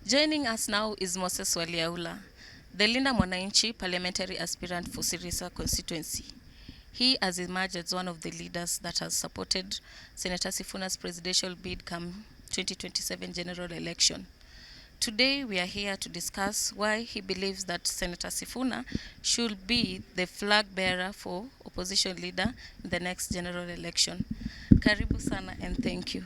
Joining us now is Moses Waliaula, the Linda Mwananchi parliamentary aspirant for Sirisa constituency. He has emerged as one of the leaders that has supported Senator Sifuna's presidential bid come 2027 general election. Today we are here to discuss why he believes that Senator Sifuna should be the flag bearer for opposition leader in the next general election. Karibu sana and thank you.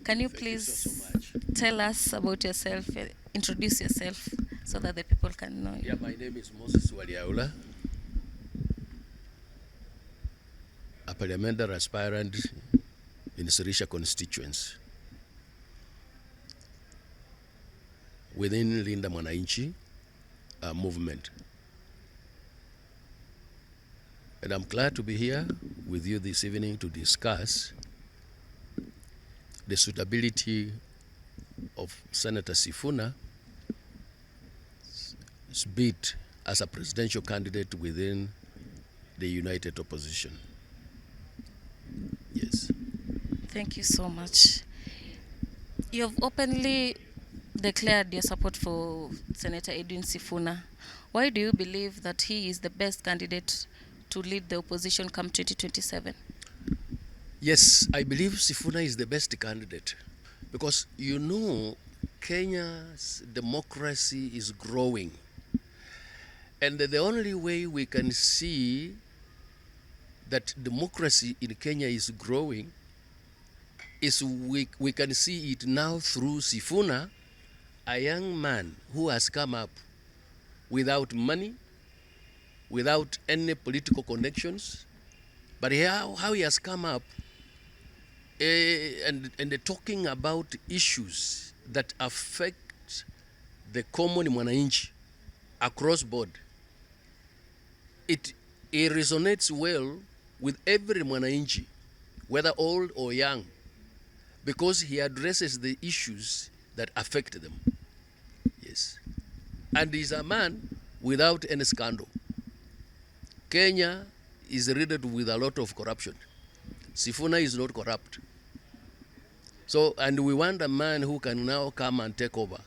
Can you please tell us about yourself, introduce yourself so that the people can know you? Yeah, my name is Moses Waliaula, a parliamentary aspirant in Sirisa constituency within Linda Mwananchi movement. And I'm glad to be here with you this evening to discuss the suitability of Senator Sifuna's bid as a presidential candidate within the United Opposition. Yes. Thank you so much. You have openly declared your support for Senator Edwin Sifuna. Why do you believe that he is the best candidate to lead the opposition come 2027? Yes, I believe Sifuna is the best candidate because Kenya's democracy is growing. And the only way we can see that democracy in Kenya is growing is we can see it now through Sifuna, a young man who has come up without money, without any political connections, but how he has come up and talking about issues that affect the common mwananchi across board. It resonates well with every mwananchi, whether old or young, because he addresses the issues that affect them. Yes. And he's a man without any scandal. Kenya is riddled with a lot of corruption. Sifuna is not corrupt. So, and we want a man who can now come and take over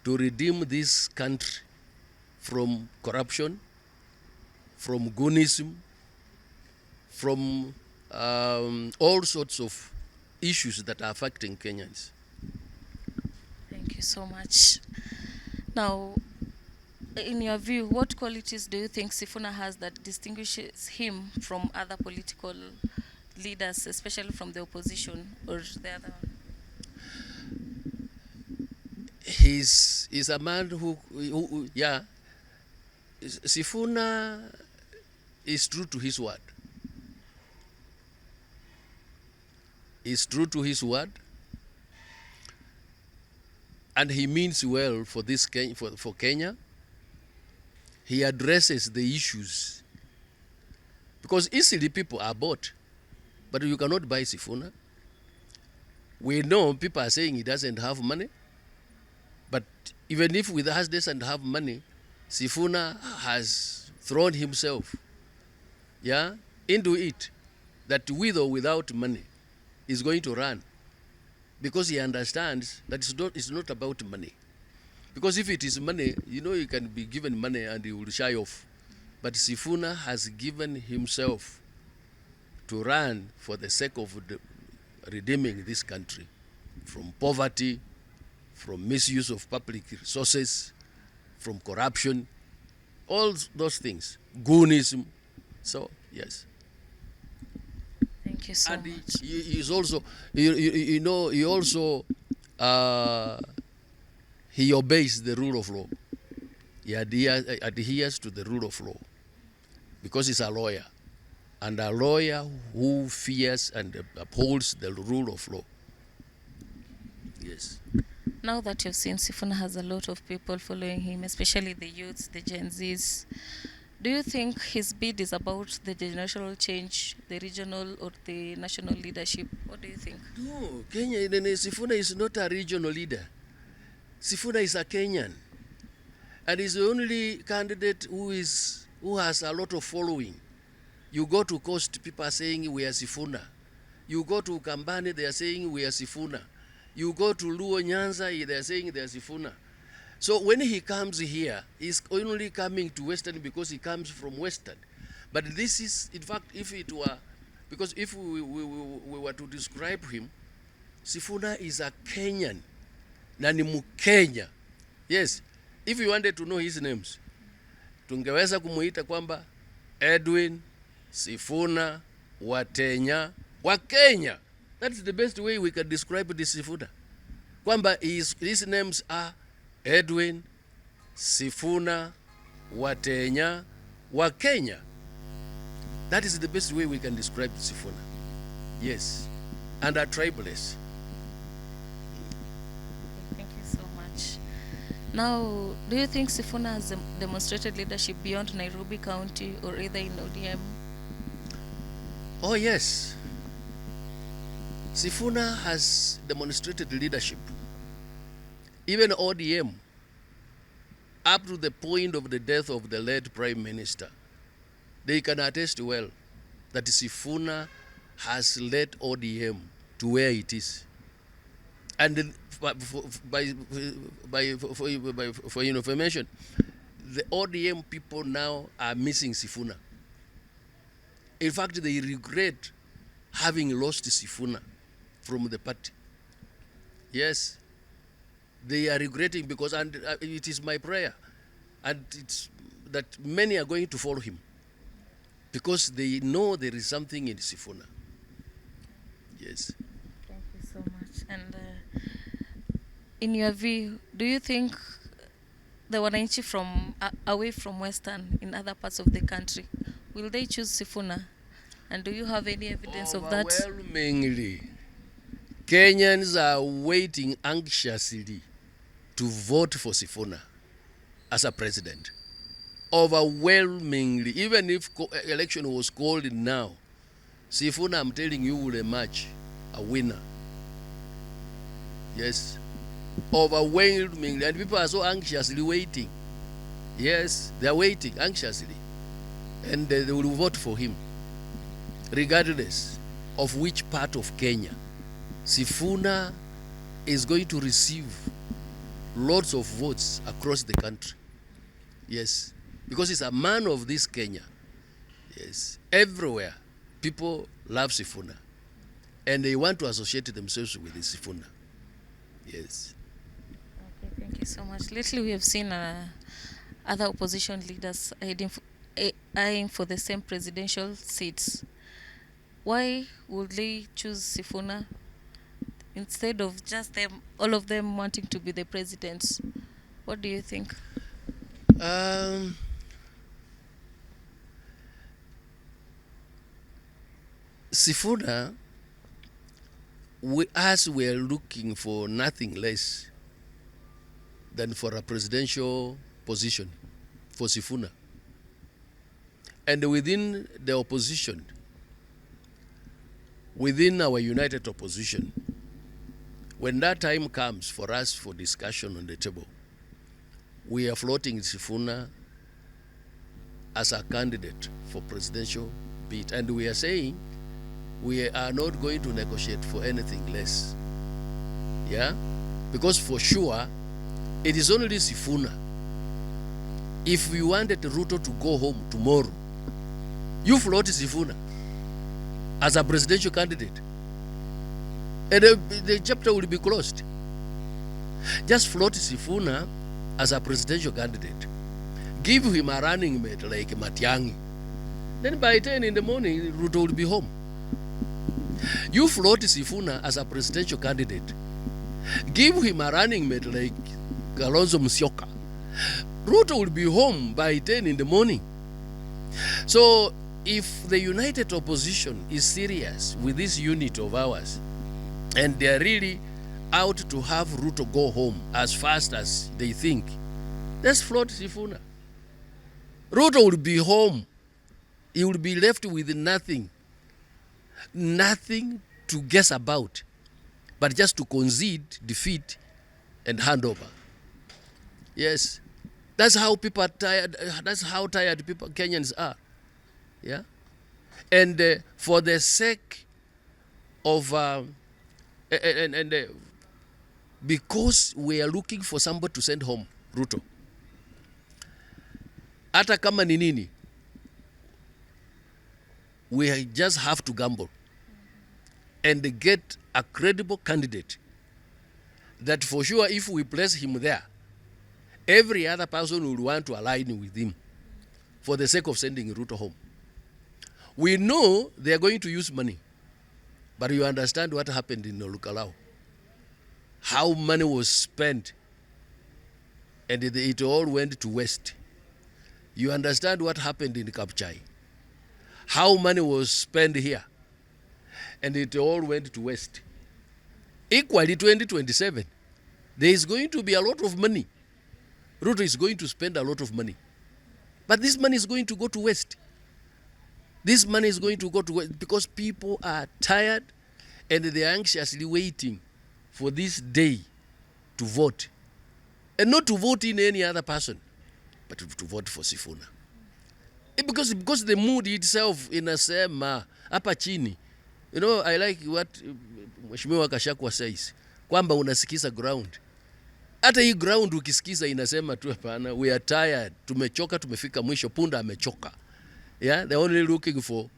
to redeem this country from corruption, from goonism, from all sorts of issues that are affecting Kenyans. Thank you so much. Now, in your view, what qualities do you think Sifuna has that distinguishes him from other political leaders, especially from the opposition or the other one? He's a man who Sifuna is true to his word. He's true to his word, and he means well for this for Kenya. He addresses the issues because easily people are bought, but you cannot buy Sifuna. We know people are saying he doesn't have money, but even if he doesn't have money, Sifuna has thrown himself into it, that with or without money is going to run, because he understands that it's not about money. Because if it is money, you can be given money and he will shy off. But Sifuna has given himself to run for the sake of redeeming this country from poverty, from misuse of public resources, from corruption, all those things, goonism. So, yes. Thank you so much. He is also, he also he obeys the rule of law. He adheres to the rule of law because he's a lawyer, and a lawyer who fears and upholds the rule of law. Yes. Now that you've seen Sifuna has a lot of people following him, especially the youths, the Gen Zs, do you think his bid is about the generational change, the regional or the national leadership? What do you think? No, Sifuna is not a regional leader. Sifuna is a Kenyan, and is the only candidate who has a lot of following. You go to Coast, people are saying we are Sifuna. You go to Kambani, they are saying we are Sifuna. You go to Luo Nyanza, they're saying there's Sifuna. So when he comes here, he's only coming to Western because he comes from Western. But this is, in fact, if it were, because if we were to describe him, Sifuna is a Kenyan, na ni Mkenya. Yes, if you wanted to know his names, tungeweza kumuita kwamba Edwin Sifuna Watenya wa Kenya. That's the best way we can describe this Sifuna. Kwamba his names are Edwin Sifuna Watenya wa Kenya. That is the best way we can describe Sifuna. Yes, and are tribeless. Thank you so much. Now, do you think Sifuna has demonstrated leadership beyond Nairobi County or either in ODM? Oh yes, Sifuna has demonstrated leadership. Even ODM, up to the point of the death of the late Prime Minister, they can attest well that Sifuna has led ODM to where it is. And for information, the ODM people now are missing Sifuna. In fact, they regret having lost Sifuna from the party. Yes, they are regretting because, and it is my prayer, and it's that many are going to follow him because they know there is something in Sifuna. Yes. Thank you so much. And in your view, do you think the Wananchi from away from Western in other parts of the country, will they choose Sifuna? And do you have any evidence of that? Overwhelmingly, Kenyans are waiting anxiously to vote for Sifuna as a president. Overwhelmingly, even if election was called now, Sifuna, I'm telling you, will emerge a winner. Yes, overwhelmingly, and people are so anxiously waiting. Yes, they are waiting anxiously, and they will vote for him, regardless of which part of Kenya. Sifuna is going to receive lots of votes across the country. Yes, because he's a man of this Kenya. Yes, everywhere people love Sifuna, and they want to associate themselves with Sifuna. Yes. Okay, thank you so much. Lately, we have seen other opposition leaders eyeing for the same presidential seats. Why would they choose Sifuna instead of just them, all of them wanting to be the presidents? What do you think? Sifuna, we are looking for nothing less than for a presidential position for Sifuna. And within the opposition, within our united opposition, when that time comes for us for discussion on the table, we are floating Sifuna as a candidate for presidential bid. And we are saying we are not going to negotiate for anything less. Yeah? Because for sure, it is only Sifuna. If we wanted Ruto to go home tomorrow, you float Sifuna as a presidential candidate, and the chapter will be closed. Just float Sifuna as a presidential candidate. Give him a running mate like Matiang'i. Then by 10 in the morning, Ruto will be home. You float Sifuna as a presidential candidate. Give him a running mate like Kalonzo Musyoka. Ruto will be home by 10 in the morning. So if the united opposition is serious with this unit of ours, and they are really out to have Ruto go home as fast as they think, let's float Sifuna. Ruto will be home. He will be left with nothing to guess about, but just to concede defeat and hand over. Yes, that's how people are tired. That's how tired people, Kenyans, are. Yeah, and for the sake of because we are looking for somebody to send home Ruto. Hata kama ni nini, we just have to gamble and get a credible candidate that for sure if we place him there, every other person will want to align with him for the sake of sending Ruto home. We know they are going to use money, but you understand what happened in Olukalao. How money was spent and it all went to waste. You understand what happened in Kapchai. How money was spent here and it all went to waste. Equally 2027, there is going to be a lot of money. Ruto is going to spend a lot of money. But this money is going to go to waste. This money is going to go to waste because people are tired and they are anxiously waiting for this day to vote. And not to vote in any other person, but to vote for Sifuna. Because the mood itself inasema hapa chini. You know, I like what Mheshimiwa Kashakwa says, kwamba unasikiza ground. Hata hii ground ukisikiza inasema tu hapana, we are tired, tumechoka, tumefika mwisho, punda amechoka. Yeah, they're only looking for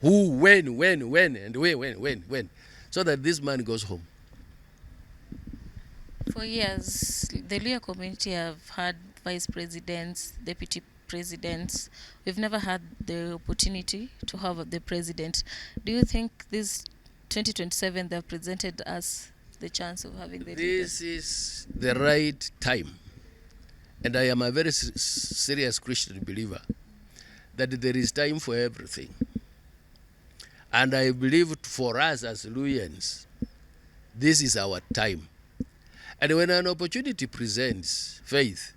who, when, and when, so that this man goes home. For years, the Luhya community have had vice presidents, deputy presidents. We've never had the opportunity to have the president. Do you think this 2027 they have presented us the chance of having the leader? This is the right time. And I am a very serious Christian believer that there is time for everything. And I believe for us as Luhyans, this is our time. And when an opportunity presents, Faith,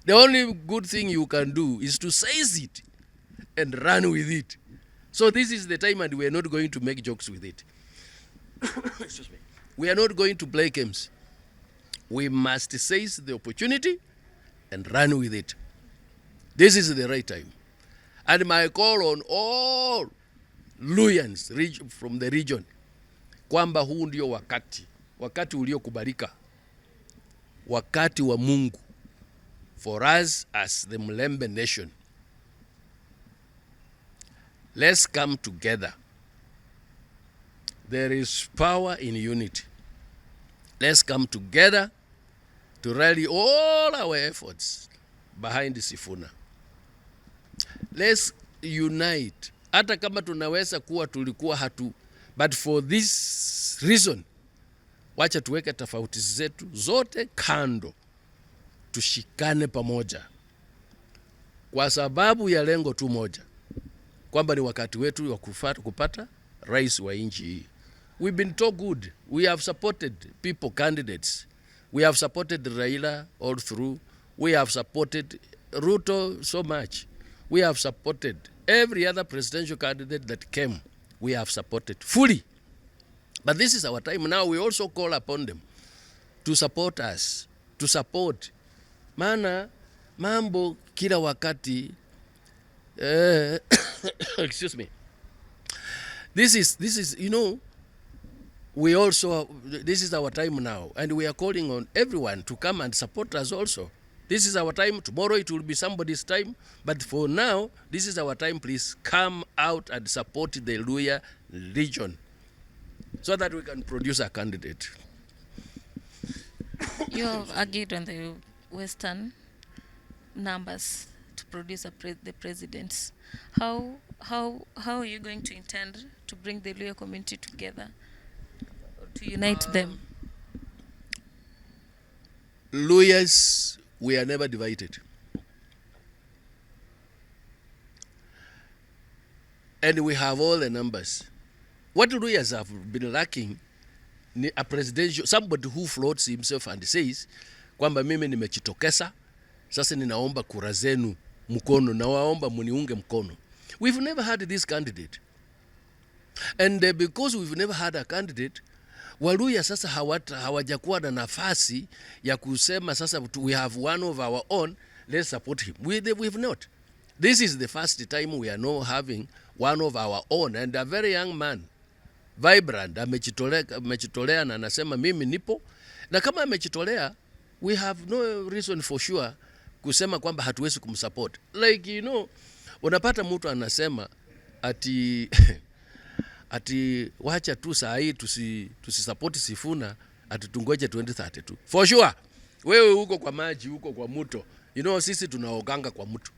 the only good thing you can do is to seize it and run with it. So this is the time and we are not going to make jokes with it. Excuse me. We are not going to play games. We must seize the opportunity and run with it. This is the right time. And my call on all Luhyans from the region, kwamba huu ndio wakati uliokubalika, wakati wa Mungu for us as the Mlembe nation. Let's come together. There is power in unity. Let's come together to rally all our efforts behind Sifuna. Let's unite. Hata kama tunaweza kuwa tulikuwa hatu, but for this reason, wacha tuweke tofauti zetu zote kando, tushikane pamoja kwa sababu ya lengo tu moja, kwamba ni wakati wetu wa kupata rais wa nchi hii. We've been so good. We have supported people, candidates. We have supported Raila all through. We have supported Ruto so much. We have supported every other presidential candidate that came. We have supported fully. But this is our time now. We also call upon them to support us, to support. Maana mambo kila wakati excuse me. This is you know, we also, this is our time now, and we are calling on everyone to come and support us also. This is our time. Tomorrow it will be somebody's time, but for now, this is our time. Please come out and support the Luhya region so that we can produce a candidate. You have argued on the Western numbers to produce the presidents. How are you going to intend to bring the Luhya community together, to unite them? Luhyas, we are never divided. And we have all the numbers. What Luhyas have been lacking, a presidential, somebody who floats himself and says, kwamba mimi nimejitokeza, sasa ninaomba kura zenu mkono, na waomba muniunge mkono. We've never had this candidate. And because we've never had a candidate, Waluhya sasa hawajakuwa na nafasi ya kusema sasa we have one of our own, let's support him. We've not. This is the first time we are now having one of our own, and a very young man, vibrant, amejitolea na anasema mimi nipo, Na kama amejitolea, we have no reason for sure kusema kwamba hatuwezi kumsupport. Like unapata mtu anasema ati ati wacha tu saa hii tusi Sifuna ati tungoje 2032. For sure. Wewe huko kwa maji, huko kwa mto. Sisi tunaoganga kwa mto.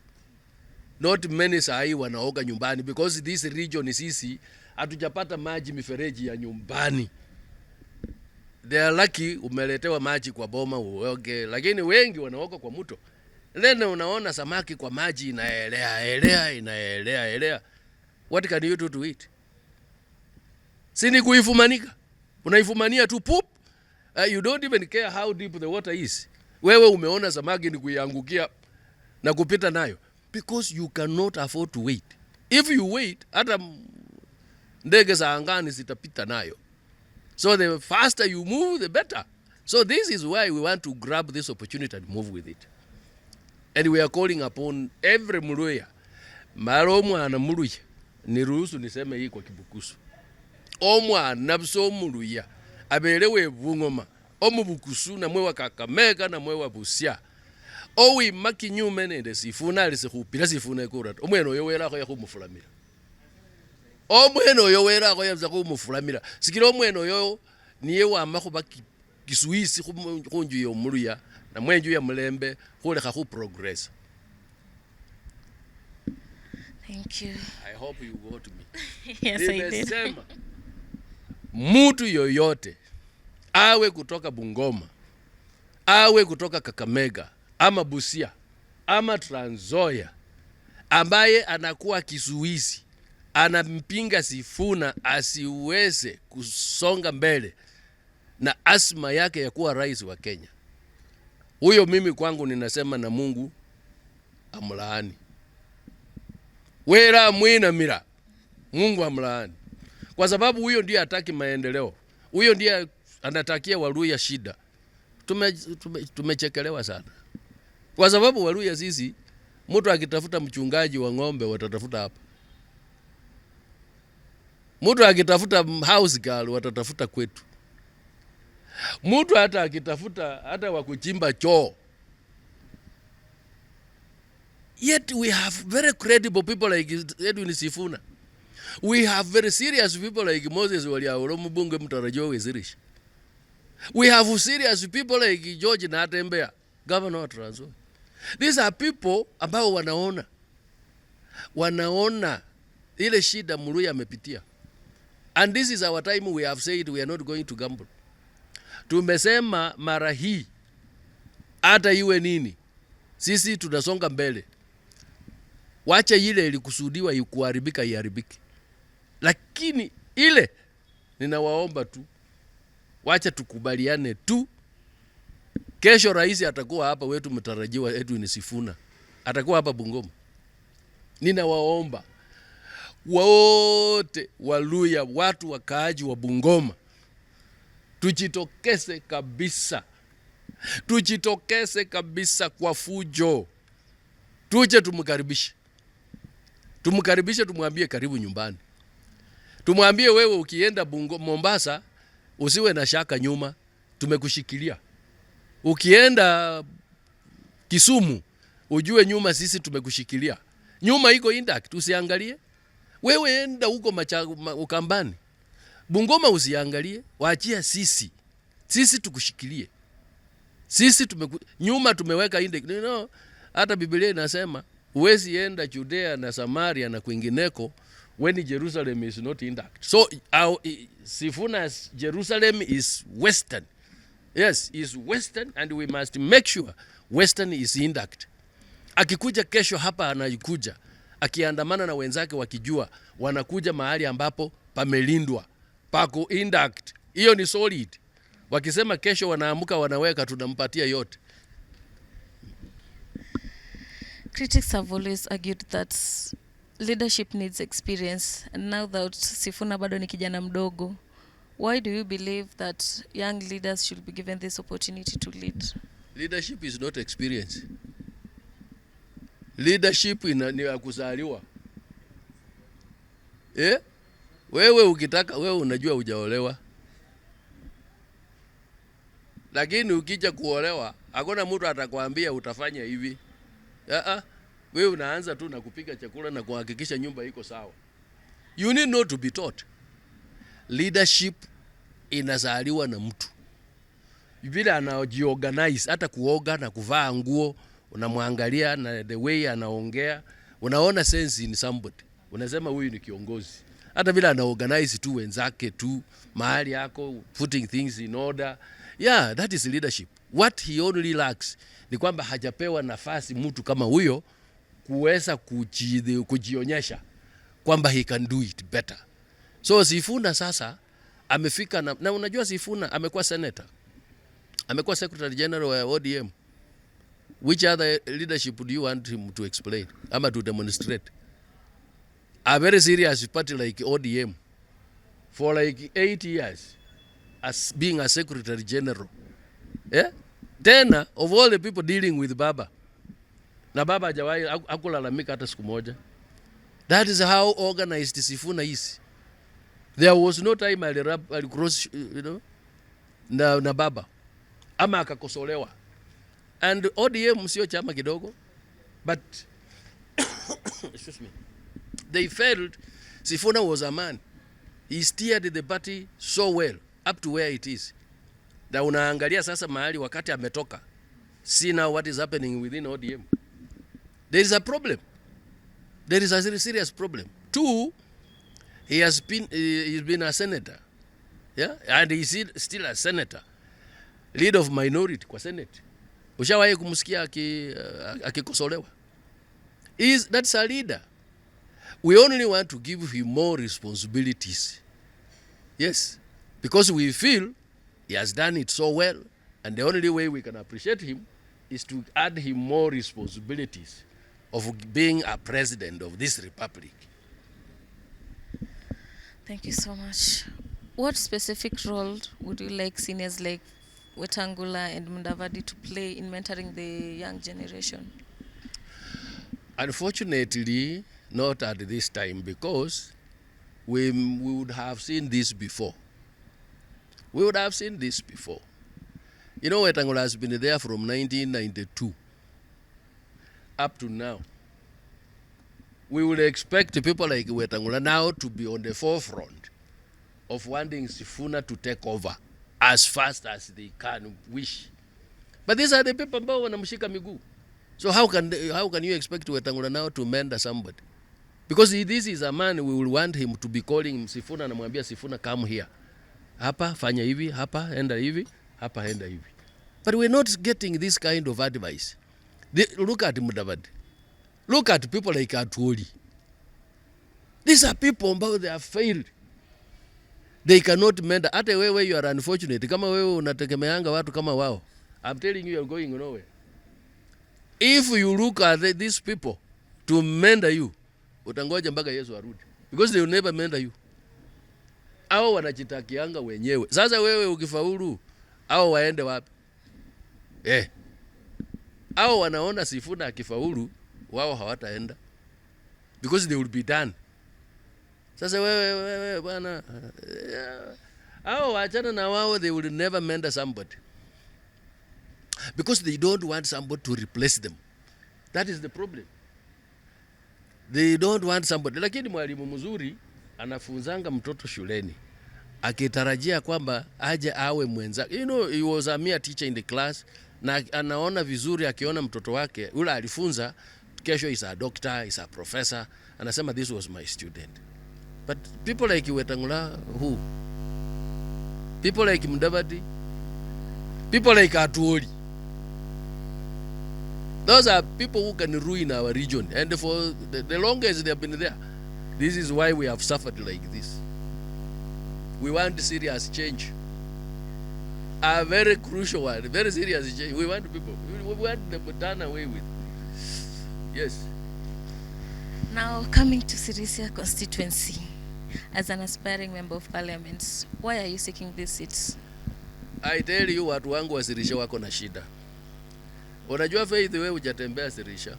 Not many saa hii wanaoga nyumbani because this region sisi hatujapata maji mifereji ya nyumbani. They are lucky umeletewa maji kwa boma uoge, lakini wengi wanaoga kwa mto. Then unaona samaki kwa maji inaelea. What can you do to it? Sini kuifumanika. Unaifumania tu poop. You don't even care how deep the water is. Wewe umeona samaki ni kuiangukia na kupita nayo because you cannot afford to wait. If you wait, hata ndege za angani zitapita nayo. So the faster you move, the better. So this is why we want to grab this opportunity and move with it. And we are calling upon every Muluya. Maromwana Muluya. Niruhusu niseme hii kwa Kibukusu. Omwana buso Muluya. Abelewe Bungoma. Omubukusu na mwewa Kakamega na mwewa Busia. Owi maki nyume nende Sifuna alisikupira Sifuna ekurat. Omweno yowera ko yakumufulamira. Omweno yowera ko yaza kumufulamira. Sikira omweno yo niye wamakuba Kisuisi kunju yo Muluya na mwenju ya Mulembe kuleka ku progress. Thank you. I hope you got me. Yes, I did. Mtu yoyote awe kutoka Bungoma, awe kutoka Kakamega, ama Busia, ama Trans Nzoia, ambaye anakuwa Kisuisi, anampinga Sifuna asiweze kusonga mbele na asma yake ya kuwa rais wa Kenya. Huyo mimi kwangu ninasema na Mungu amlaani. Wera mwina mira. Mungu amlaani. Kwa sababu huyo ndiye hataki maendeleo. Huyo ndiye anatakia Waluya shida. Tumechekelewa sana. Kwa sababu Waluya sisi, mtu akitafuta mchungaji wa ng'ombe watatafuta hapa. Mtu akitafuta house girl watatafuta kwetu. Mtu hata akitafuta hata wakuchimba choo. Yet we have very credible people like Edwin Sifuna. We have very serious people like Moses Waliauro Mbunge Mtarajiwa Wezirish. We have serious people like George Natembeya, Governor wa Trans Nzoia. These are people ambao wanaona ile shida Muluya amepitia. And this is our time we have said we are not going to gamble. Tumesema mara hii hata iwe nini sisi tunasonga mbele. Wacha ile ilikusudiwa ikuharibika iharibike. Lakini ile ninawaomba tu wacha tukubaliane tu. Kesho rais atakuwa hapa wetu mtarajiwa Edwin Sifuna. Atakuwa hapa Bungoma. Ninawaomba wote Waluya, watu wakaaji wa Bungoma, tujitokeze kabisa. Tujitokeze kabisa kwa fujo. Tuje tumkaribishe. Tumkaribishe, tumwambie karibu nyumbani. Tumwambie wewe ukienda Mombasa usiwe na shaka nyuma, tumekushikilia. Ukienda Kisumu ujue nyuma sisi tumekushikilia. Nyuma iko intact, usiangalie. Wewe enda huko Ukambani. Bungoma usiangalie, waachia sisi. Sisi tukushikilie. Sisi nyuma tumeweka index. Hata Biblia inasema huwezi enda Judea na Samaria na kwingineko when Jerusalem is not intact. So Sifuna's Jerusalem is western. Yes, is western and we must make sure western is intact. Akikuja kesho hapa anakuja akiandamana na wenzake wakijua wanakuja mahali ambapo pamelindwa, pako intact. Hiyo ni solid. Wakisema kesho wanaamuka wanaweka tunampatia yote. Critics have always argued that leadership needs experience, and now that Sifuna bado ni kijana mdogo, why do you believe that young leaders should be given this opportunity to lead? Leadership is not experience. Leadership ni ya kuzaliwa. Wewe ukitaka, wewe unajua hujaolewa. lakini ukija kuolewa hakuna mtu atakwambia utafanya hivi. Wewe unaanza tu na kupika chakula na kuhakikisha nyumba iko sawa. You need not to be taught. Leadership inazaliwa na mtu. Vile anajiorganize, hata kuoga na kuvaa nguo, unamwangalia na the way anaongea, unaona sense in somebody. Unasema huyu ni kiongozi. Hata vile anaorganize tu wenzake tu, mahali yako, putting things in order. Yeah, that is leadership. What he only lacks ni kwamba hajapewa nafasi mtu kama huyo kuweza kujionyesha kwamba he can do it better. So Sifuna sasa amefika na unajua Sifuna amekuwa senator. Amekuwa secretary general wa ODM. Which other leadership do you want him to explain? Ama to demonstrate? A very serious party like ODM for like 8 years as being a secretary general. Yeah? Tena of all the people dealing with Baba. Na Baba hajawahi hakulalamika hata siku moja. That is how organized Sifuna is. There was no time I'll cross, na Baba. Ama akakosolewa. And ODM sio chama kidogo. But excuse me. They felt Sifuna was a man. He steered the party so well up to where it is. Na unaangalia sasa mahali wakati ametoka. See now what is happening within ODM. There is a problem. There is a serious problem. Two, he's been a senator. Yeah? And he's still a senator. Leader of minority kwa Senate. Ushawahi kumsikia akikosolewa? That's a leader. We only want to give him more responsibilities. Yes. Because we feel he has done it so well, and the only way we can appreciate him is to add him more responsibilities of being a president of this republic. Thank you so much. What specific role would you like seniors like Wetangula and Mudavadi to play in mentoring the young generation? Unfortunately, not at this time, because we would have seen this before. We would have seen this before. You know, Wetangula has been there from 1992 up to now. We would expect people like Wetangula now to be on the forefront of wanting Sifuna to take over as fast as they can wish. But these are the people ambao wanamshika miguu. So how can you expect Wetangula now to mentor somebody? Because this is a man, we will want him to be calling him Sifuna, na mwambia Sifuna, come here. Hapa fanya hivi, hapa enda hivi, hapa enda hivi. But we're not getting this kind of advice. Look at Mudavadi. Look at people like Atuoli. These are people ambao they have failed. They cannot mentor. Hata wewe you are unfortunate. Kama wewe unategemeanga watu kama wao, I'm telling you, you're going nowhere. If you look at these people to mentor you, utangoja mpaka Yesu arudi. Because they will never mentor you. Hao wanajitakianga wenyewe. Sasa wewe ukifaulu, hao waende wapi? Hao wanaona Sifuna akifaulu, wao hawataenda. Because they will be done. Sasa wewe bwana, hao waachana na wao, they will never mentor somebody. Because they don't want somebody to replace them. That is the problem. They don't want somebody. Lakini mwalimu mzuri anafunzanga mtoto shuleni akitarajia kwamba aje awe mwenzake. You know, he was a mere teacher in the class, na anaona vizuri akiona mtoto wake yule alifunza, kesho is a doctor, is a professor, anasema this was my student. But people like Wetangula, who? People like Mudavadi, people like Atuoli, those are people who can ruin our region. And for the longest they have been there. This is why we have suffered like this. We want serious change. A very crucial one, very serious change. We want people. We want them to turn away with. Yes. Now, coming to Sirisia constituency, as an aspiring member of parliament, why are you seeking these seats? I tell you, watu wangu wa Sirisia wako na shida. Unajua Faith, wewe hujatembea Sirisia.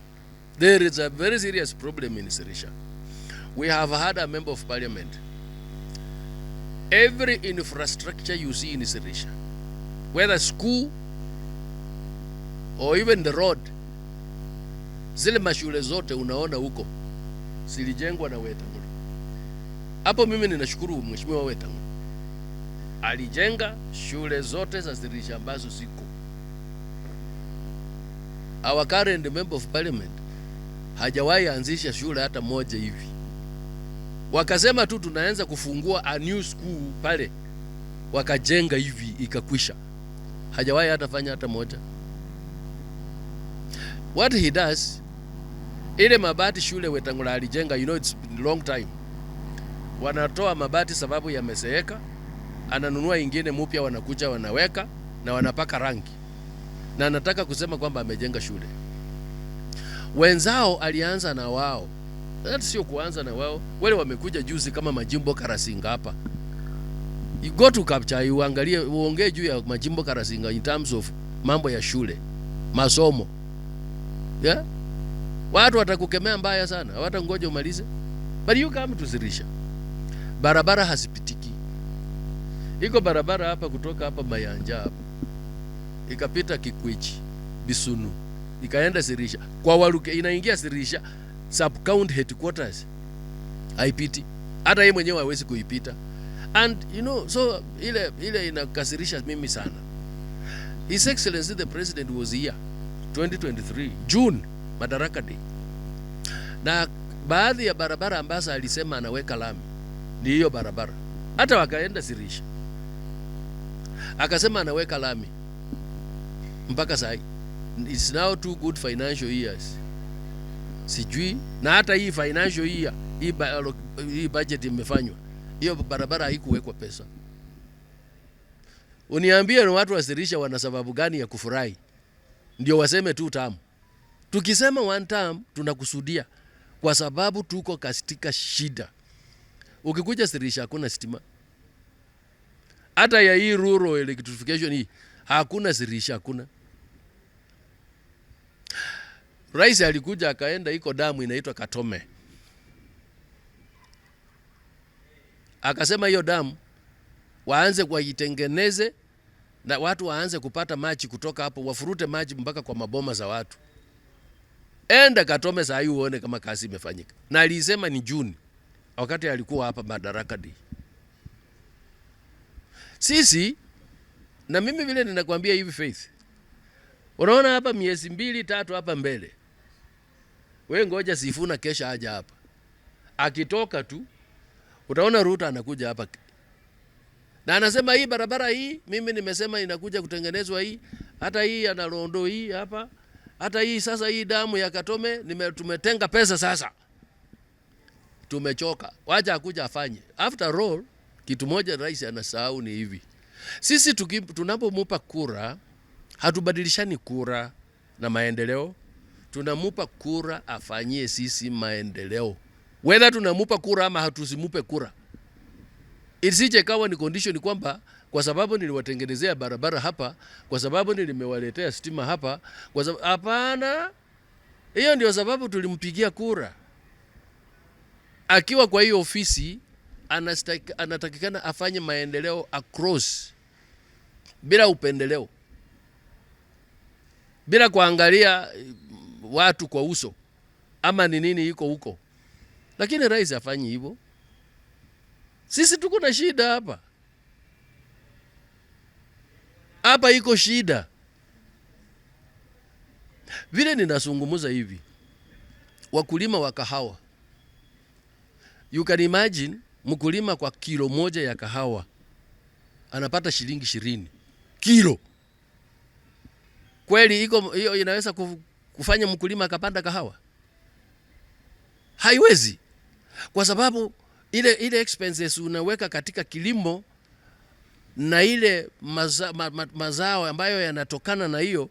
There is a very serious problem in Sirisia. We have had a member of parliament. Every infrastructure you see in Sirisia, whether school or even the road. Zile mashule zote unaona huko zilijengwa na Wetangula. Hapo mimi ninashukuru Mheshimiwa Wetangula, alijenga shule zote za Sirisha ambazo ziko. Our current member of parliament hajawahi anzisha shule hata moja hivi. Wakasema tu tunaanza kufungua a new school pale, wakajenga hivi ikakwisha. Hajawahi hata fanya hata moja. What he does, ile mabati shule Wetangula alijenga, you know it's been long time. Wanatoa mabati sababu yamezeeka, ananunua ingine mpya, wanakuja wanaweka na wanapaka rangi, na anataka kusema kwamba amejenga shule. Wenzao alianza na wao, hata sio kuanza na wao, wale wamekuja juzi kama Majimbo Karasinga hapa. You go to capture, uangalie, uongee juu ya Majimbo Karasinga in terms of mambo ya shule, masomo. Yeah? Watu watakukemea mbaya sana, hawatangoja umalize. But you come to Sirisha, barabara hasipitiki. Iko barabara hapa kutoka hapa Mayanja hapa, ikapita Kikwichi, Bisunu, ikaenda Sirisha. Kwa Waluke inaingia Sirisha sub county headquarters. Haipiti. Hata yeye mwenyewe hawezi kuipita. And you know, so ile inakasirisha mimi sana. His Excellency the President was here 2023 June, Madaraka Day. Na baadhi ya barabara ambazo alisema anaweka lami ni hiyo barabara. Hata wakaenda Sirisha, akasema anaweka lami mpaka sahi. It's now 2 good financial years. Sijui, na hata hii financial year, hii budget imefanywa, hiyo barabara haikuwekwa pesa. Uniambie ni watu wa Sirisha wana sababu gani ya kufurahi? Ndio waseme 2 term. Tukisema 1 term tunakusudia kwa sababu tuko katika shida. Ukikuja Sirisha hakuna stima. Hata ya hii rural electrification hii hakuna Sirisha, hakuna. Rais alikuja akaenda, iko damu inaitwa Katome. Akasema hiyo damu waanze kuitengeneze na watu waanze kupata maji kutoka hapo, wafurute maji mpaka kwa maboma za watu. Enda Katome saa hii uone kama kazi imefanyika. Na alisema ni June, wakati alikuwa hapa Madaraka Day. Sisi, na mimi vile ninakwambia hivi Faith, unaona hapa miezi 2-3 hapa mbele, wewe ngoja Sifuna kesha aja hapa. Akitoka tu utaona Ruto anakuja hapa na anasema hii barabara hii mimi nimesema inakuja kutengenezwa hii, hata hii analondo hii hapa, hata hii sasa hii damu ya Katome tumetenga pesa sasa. Tumechoka. Wacha akuja afanye. After all, kitu moja rais anasahau ni hivi. Sisi tunapomupa kura, hatubadilishani kura na maendeleo. Tunamupa kura afanyie sisi maendeleo. Whether tunamupa kura ama hatusimupe kura. Isije kawa ni condition kwamba kwa sababu niliwatengenezea barabara hapa, kwa sababu nilimewaletea stima hapa, kwa sababu hapana. Hiyo ndio sababu tulimpigia kura. Akiwa kwa hiyo ofisi anatakikana afanye maendeleo across, bila upendeleo, bila kuangalia watu kwa uso ama ni nini iko huko. Lakini rais afanyi hivyo. Sisi tuko na shida hapa. Hapa iko shida. Vile ninazungumza hivi, wakulima wa kahawa, you can imagine mkulima kwa kilo moja ya kahawa anapata shilingi 20 kilo. Kweli iko hiyo inaweza kufanya mkulima akapanda kahawa? Haiwezi. Kwa sababu ile expenses unaweka katika kilimo na ile mazao ambayo yanatokana na hiyo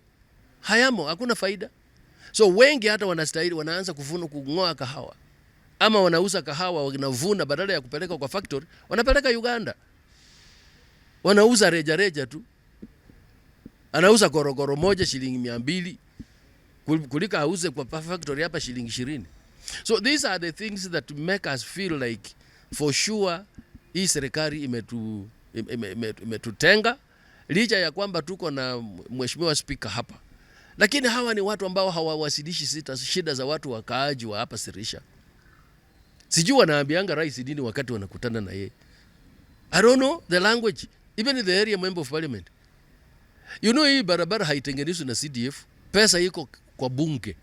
hayamo, hakuna faida. So wengi hata wanastahili wanaanza kung'oa kahawa, ama wanauza kahawa wanavuna, badala ya kupeleka kwa factory wanapeleka Uganda. Wanauza reja tu. Anauza gorogoro moja shilingi 200 kulika auze kwa factory hapa shilingi 20. So these are the things that make us feel like for sure hii serikali imetutenga, licha ya kwamba tuko na mheshimiwa speaker hapa, lakini hawa ni watu ambao hawawasilishi shida za watu wakaaji wa hapa Sirisha. Sijui wanaambianga rais nini wakati wanakutana na yeye. I don't know the language, even in the area member of parliament. You know, hii barabara haitengenezwi na CDF, pesa iko kwa bunge.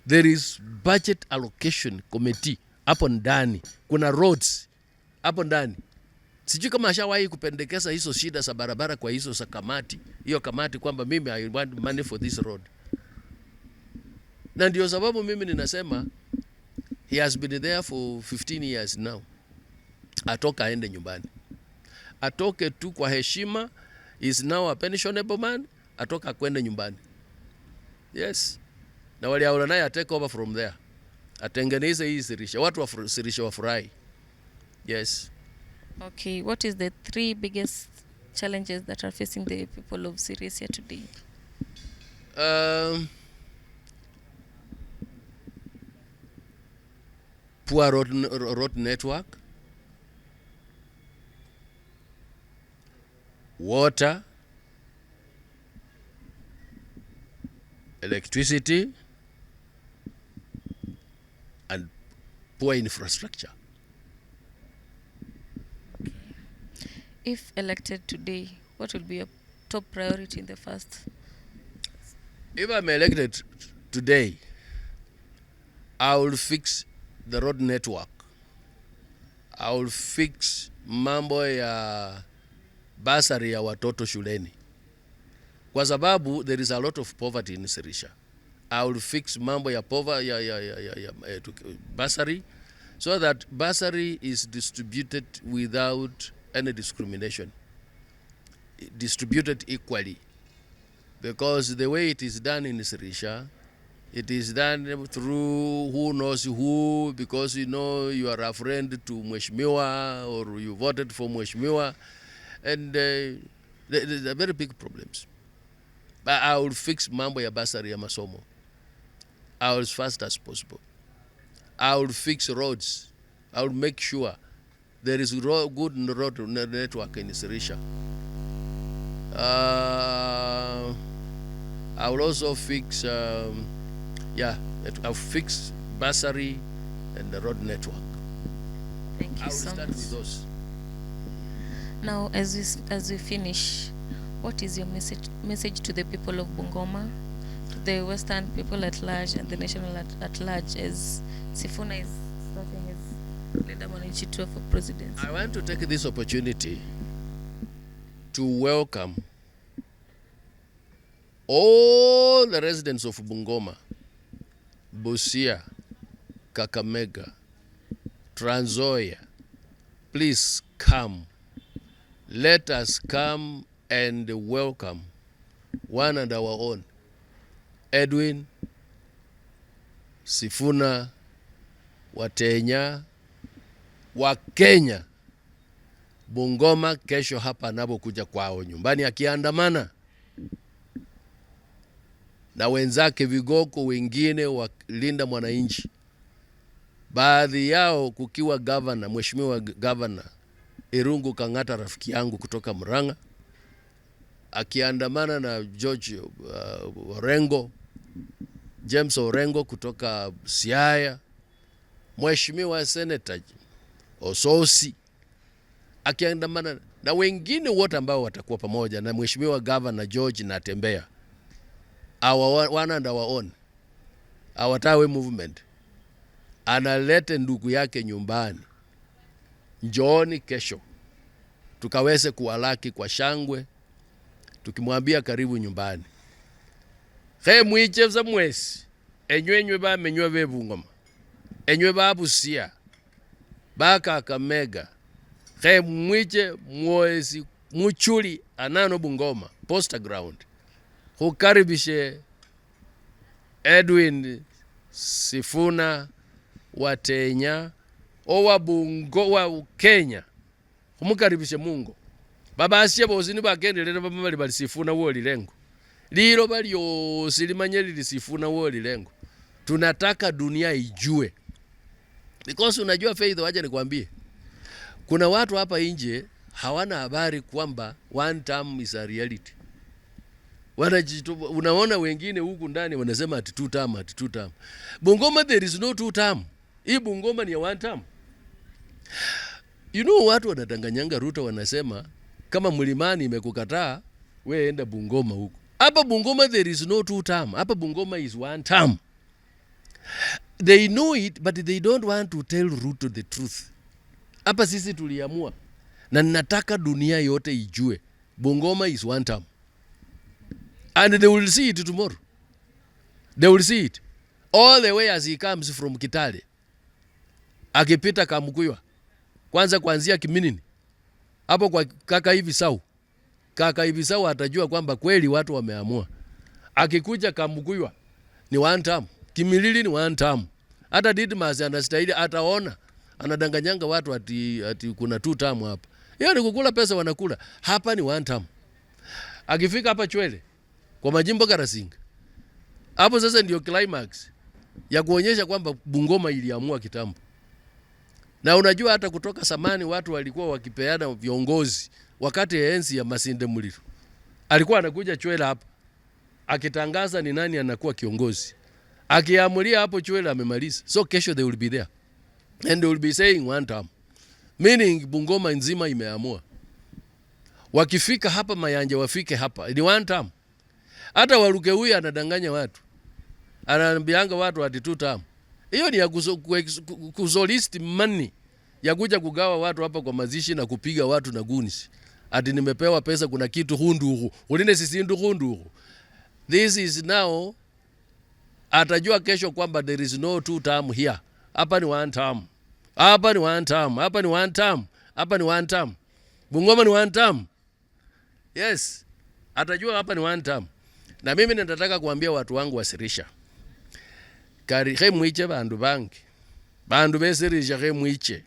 There is budget allocation committee hapo ndani, kuna roads hapo ndani. Sijui kama ashawahi kupendekeza hizo shida za barabara kwa hizo za kamati, hiyo kamati kwamba mimi I want money for this road. Na ndio sababu mimi ninasema he has been there for 15 years now. Atoka aende nyumbani. Atoke tu kwa heshima, is now a pensionable man, atoka kwenda nyumbani. Yes. Na wale aula naye take over from there. Atengeneze hii Sirisha. Watu wa Sirisha wafurahi. Yes. Okay, what is the 3 biggest challenges that are facing the people of Sirisia today? Poor road network, water, electricity, and poor infrastructure. Okay. If elected today, what will be your top priority in the first? If I'm elected today, I will fix the road network. I will fix mambo ya basari ya watoto shuleni. Kwa sababu there is a lot of poverty in Sirisha. I will fix mambo ya basari so that basari is distributed without any discrimination. Distributed equally. Because the way it is done in Sirisha, it is done through who knows who, because you know you are a friend to Mheshimiwa or you voted for Mheshimiwa, and there are very big problems. But I will fix mambo ya basari ya masomo. I will as fast as possible. I will fix roads. I will make sure there is good road network in Sirisha. I will also fix I'll fix bursary and the road network. Thank you so much. I will start with those. Now, as we finish, what is your message to the people of Bungoma, to the Western people at large, and the nation at large, as Sifuna is starting his Linda Mwananchi tour for presidency? I want to take this opportunity to welcome all the residents of Bungoma, Busia, Kakamega, Trans Nzoia. Please come. Let us come and welcome one and our own, Edwin Sifuna Watenya wa Kenya. Bungoma kesho hapa anapokuja kwao nyumbani akiandamana na wenzake vigoko wengine wa Linda Mwananchi, baadhi yao kukiwa governor, mheshimiwa governor Irungu Kang'ata, rafiki yangu kutoka Murang'a, akiandamana na George Orengo, James Orengo kutoka Siaya, mheshimiwa senator Ososi akiandamana na wengine wote ambao watakuwa pamoja na mheshimiwa governor George Natembea. Our one and our own, our Tawe movement, analete ndugu yake nyumbani. Njooni kesho tukaweze kuwalaki kwa shangwe, tukimwambia karibu nyumbani. He mwiche za mwezi enywe ba menywe be Bungoma, enywe ba Busia, ba Kakamega. He mwiche mwezi muchuli anano Bungoma poster ground. Hukaribishe Edwin Sifuna Watenya owa Bungo wa Kenya. Humukaribishe Mungu. Baba asiye bozini bagendelera bamali bali Sifuna woli lengo. Liro bali osilimanye lili Sifuna woli lengo. Tunataka dunia ijue. Because unajua Faith, waje nikwambie. Kuna watu hapa nje hawana habari kwamba one term is a reality. Unaona wengine huku ndani wanasema ati 2 term, ati 2 term. Bungoma there is no 2 term. Hii Bungoma ni 1 term. You know watu wanadanganyanga Ruto, wanasema kama Mlimani imekukataa wewe enda Bungoma huko. Hapa Bungoma there is no 2 term. Hapa Bungoma is 1 term. They know it but they don't want to tell Ruto the truth. Hapa sisi tuliamua na nataka dunia yote ijue Bungoma is 1 term. And they will see it tomorrow. They will see it. All the way as he comes from Kitale. Akipita Kamukuywa. Kwanza kuanzia Kiminini. Hapo kwa kaka hivi Sau. Kaka hivi Sau atajua kwamba kweli watu wameamua. Akikuja Kamukuywa ni 1 term. Kimilili ni 1 term. Hata Didmas anastahili ataona. Anadanganyanga watu ati kuna 2 term hapa. Hiyo ni kukula pesa wanakula. Hapa ni 1 term. Akifika hapa Chwele kwa majimbo Karasinga. Hapo sasa ndio climax ya kuonyesha kwamba Bungoma iliamua kitambo. Na unajua hata kutoka samani watu walikuwa wakipeana viongozi wakati enzi ya Masinde Muliro. Alikuwa anakuja Chwele hapa akitangaza ni nani anakuwa kiongozi. Akiamulia hapo Chwele amemaliza. So kesho they will be there. And they will be saying 1 term. Meaning Bungoma nzima imeamua. Wakifika hapa Mayanja wafike hapa. Ni 1 term. Hata Waluke huyu anadanganya watu. Anaambianga watu ati 2 term. Hiyo ni ya kusolist money. Ya kuja kugawa watu hapa kwa mazishi na kupiga watu na guns. Ati nimepewa pesa kuna kitu hundu. Uline sisi hundu. This is now atajua kesho kwamba there is no 2 term here. Hapa ni 1 term. Hapa ni 1 term. Hapa ni 1 term. Hapa ni 1 term. Bungoma ni 1 term. Yes. Atajua hapa ni 1 term. Na mimi nataka kuambia watu wangu wasirisha. Kari mwiche bandu bangi. Bandu besirisha mwiche.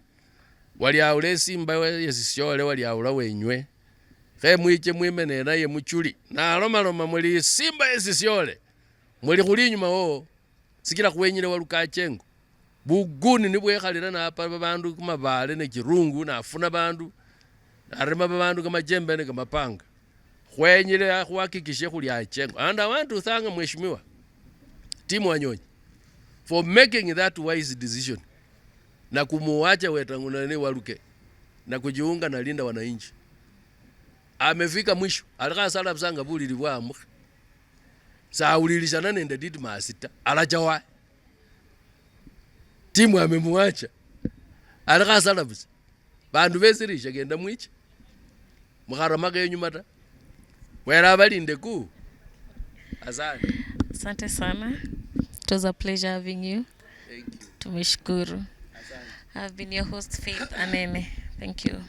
Wali aule Simba yesisiole wali aula wenywe. Mwiche mwimene naye muchuli. Na aloma muli Simba yesisiole. Muli kuli nyuma wo. Sikira kuwenyile waluka chengo. Buguni nibwe khalira na hapa bandu kumabale ne kirungu na afuna bandu. Arema bandu kama jembe ne kama panga. Kwenyile kuhakikisha kuli achengo. And I want to thank Mheshimiwa Timu Wanyonyi for making that wise decision. Na kumuacha Wetangula Waluke na kujiunga na Linda Wananchi. Amefika mwisho. Alika sala msanga buli libwamu. Saulilishana nende Didmas alajawa. Timu amemuacha. Alika sala msanga. Bandu besirisha genda mwiche. Mukharamaka yenyumata. Wera balinde ku. Asante sana. It was a pleasure having you. Thank you. Tumeshukuru. I've been your host Faith Anene. Thank you.